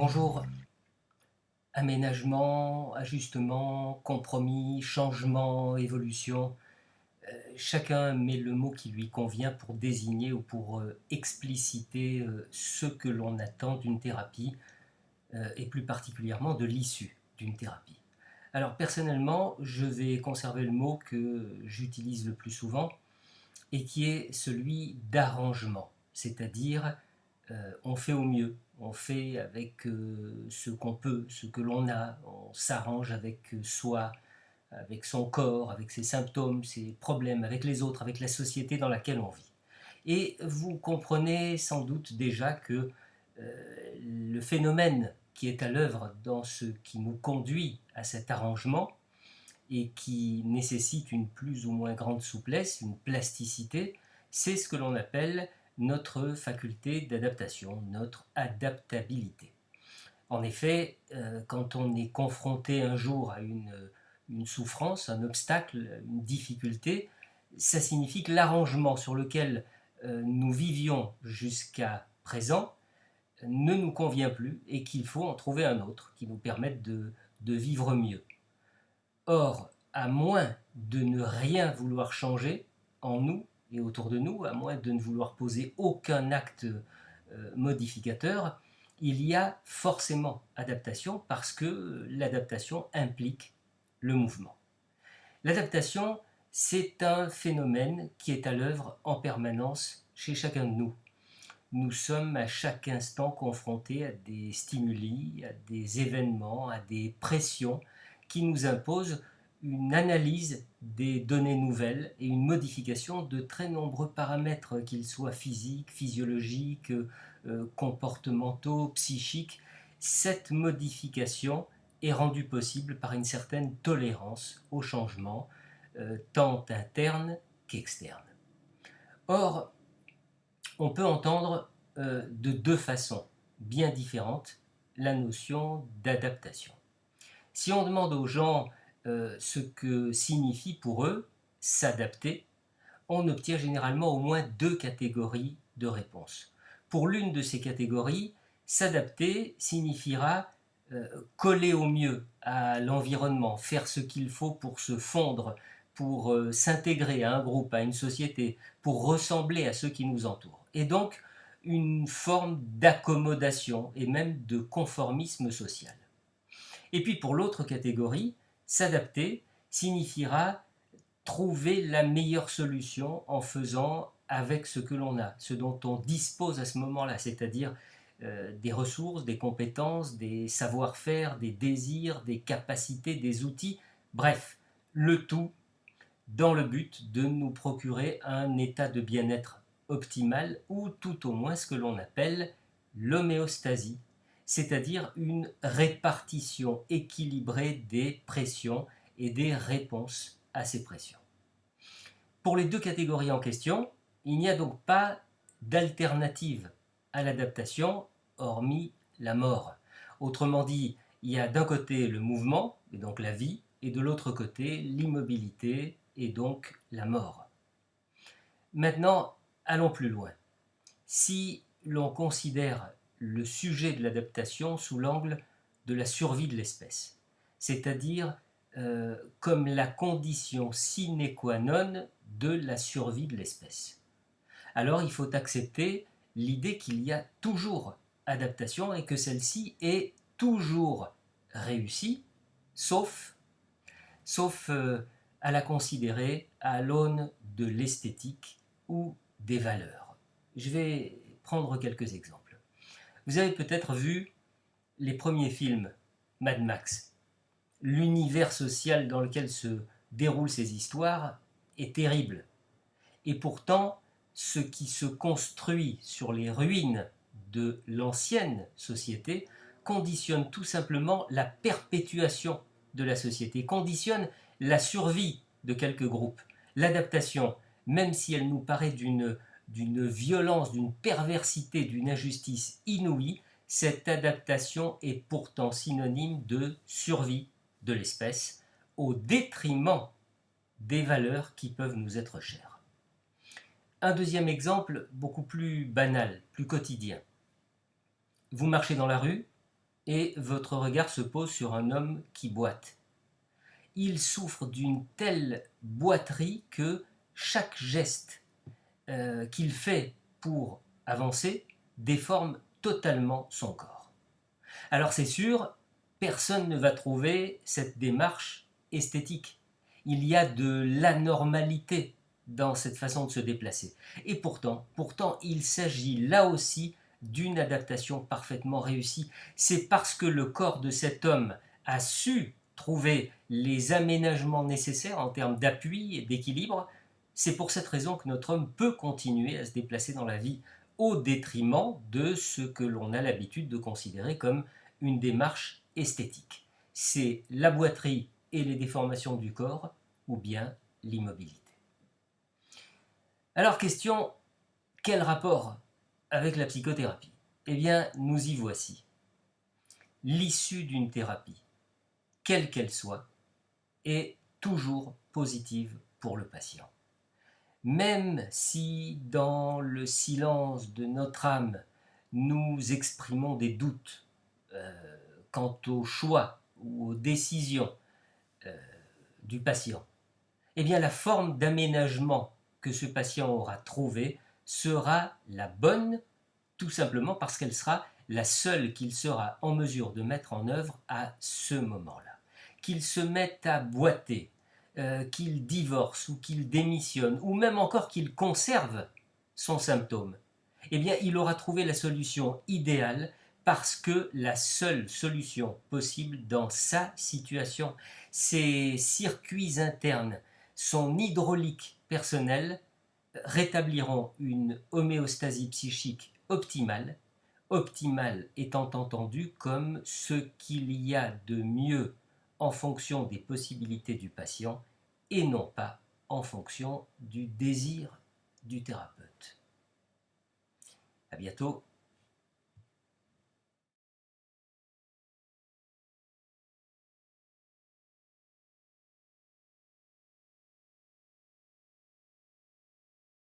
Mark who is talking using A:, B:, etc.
A: Bonjour, aménagement, ajustement, compromis, changement, évolution. Chacun met le mot qui lui convient pour désigner ou pour expliciter ce que l'on attend d'une thérapie et plus particulièrement de l'issue d'une thérapie. Alors personnellement, je vais conserver le mot que j'utilise le plus souvent et qui est celui d'arrangement, c'est-à-dire on fait au mieux, on fait avec ce qu'on peut, ce que l'on a, on s'arrange avec soi, avec son corps, avec ses symptômes, ses problèmes, avec les autres, avec la société dans laquelle on vit. Et vous comprenez sans doute déjà que le phénomène qui est à l'œuvre dans ce qui nous conduit à cet arrangement et qui nécessite une plus ou moins grande souplesse, une plasticité, c'est ce que l'on appelle notre faculté d'adaptation, notre adaptabilité. En effet, quand on est confronté un jour à une souffrance, un obstacle, une difficulté, ça signifie que l'arrangement sur lequel nous vivions jusqu'à présent ne nous convient plus et qu'il faut en trouver un autre qui nous permette de vivre mieux. Or, à moins de ne rien vouloir changer en nous et autour de nous, à moins de ne vouloir poser aucun acte modificateur, il y a forcément adaptation parce que l'adaptation implique le mouvement. L'adaptation, c'est un phénomène qui est à l'œuvre en permanence chez chacun de nous. Nous sommes à chaque instant confrontés à des stimuli, à des événements, à des pressions qui nous imposent une analyse des données nouvelles et une modification de très nombreux paramètres, qu'ils soient physiques, physiologiques, comportementaux, psychiques. Cette modification est rendue possible par une certaine tolérance au changement, tant interne qu'externe. Or, on peut entendre de deux façons bien différentes la notion d'adaptation. Si on demande aux gens ce que signifie pour eux s'adapter, on obtient généralement au moins deux catégories de réponses. Pour l'une de ces catégories, s'adapter signifiera coller au mieux à l'environnement, faire ce qu'il faut pour se fondre, pour s'intégrer à un groupe, à une société, pour ressembler à ceux qui nous entourent. Et donc, une forme d'accommodation et même de conformisme social. Et puis pour l'autre catégorie, s'adapter signifiera trouver la meilleure solution en faisant avec ce que l'on a, ce dont on dispose à ce moment-là, c'est-à-dire des ressources, des compétences, des savoir-faire, des désirs, des capacités, des outils, bref, le tout dans le but de nous procurer un état de bien-être optimal ou tout au moins ce que l'on appelle l'homéostasie, c'est-à-dire une répartition équilibrée des pressions et des réponses à ces pressions. Pour les deux catégories en question, il n'y a donc pas d'alternative à l'adaptation hormis la mort. Autrement dit, il y a d'un côté le mouvement, et donc la vie, et de l'autre côté l'immobilité, et donc la mort. Maintenant, allons plus loin. Si l'on considère le sujet de l'adaptation sous l'angle de la survie de l'espèce, c'est-à-dire comme la condition sine qua non de la survie de l'espèce. Alors il faut accepter l'idée qu'il y a toujours adaptation et que celle-ci est toujours réussie, sauf, à la considérer à l'aune de l'esthétique ou des valeurs. Je vais prendre quelques exemples. Vous avez peut-être vu les premiers films Mad Max. L'univers social dans lequel se déroulent ces histoires est terrible. Et pourtant, ce qui se construit sur les ruines de l'ancienne société conditionne tout simplement la perpétuation de la société, conditionne la survie de quelques groupes. L'adaptation, même si elle nous paraît d'une violence, d'une perversité, d'une injustice inouïe, cette adaptation est pourtant synonyme de survie de l'espèce au détriment des valeurs qui peuvent nous être chères. Un deuxième exemple beaucoup plus banal, plus quotidien. Vous marchez dans la rue, et votre regard se pose sur un homme qui boite. Il souffre d'une telle boiterie que chaque geste qu'il fait pour avancer déforme totalement son corps. Alors c'est sûr, personne ne va trouver cette démarche esthétique. Il y a de l'anormalité dans cette façon de se déplacer. Et pourtant, il s'agit là aussi d'une adaptation parfaitement réussie. C'est parce que le corps de cet homme a su trouver les aménagements nécessaires en termes d'appui et d'équilibre. C'est pour cette raison que notre homme peut continuer à se déplacer dans la vie au détriment de ce que l'on a l'habitude de considérer comme une démarche esthétique. C'est la boiterie et les déformations du corps ou bien l'immobilité. Alors question, quel rapport avec la psychothérapie? Eh bien, nous y voici. L'issue d'une thérapie, quelle qu'elle soit, est toujours positive pour le patient. Même si dans le silence de notre âme, nous exprimons des doutes quant au choix ou aux décisions du patient, eh bien la forme d'aménagement que ce patient aura trouvée sera la bonne, tout simplement parce qu'elle sera la seule qu'il sera en mesure de mettre en œuvre à ce moment-là. Qu'il se mette à boiter, qu'il divorce ou qu'il démissionne, ou même encore qu'il conserve son symptôme, eh bien il aura trouvé la solution idéale parce que la seule solution possible dans sa situation, ses circuits internes, son hydraulique personnelle rétabliront une homéostasie psychique optimale, optimale étant entendue comme ce qu'il y a de mieux en fonction des possibilités du patient et non pas en fonction du désir du thérapeute. À bientôt.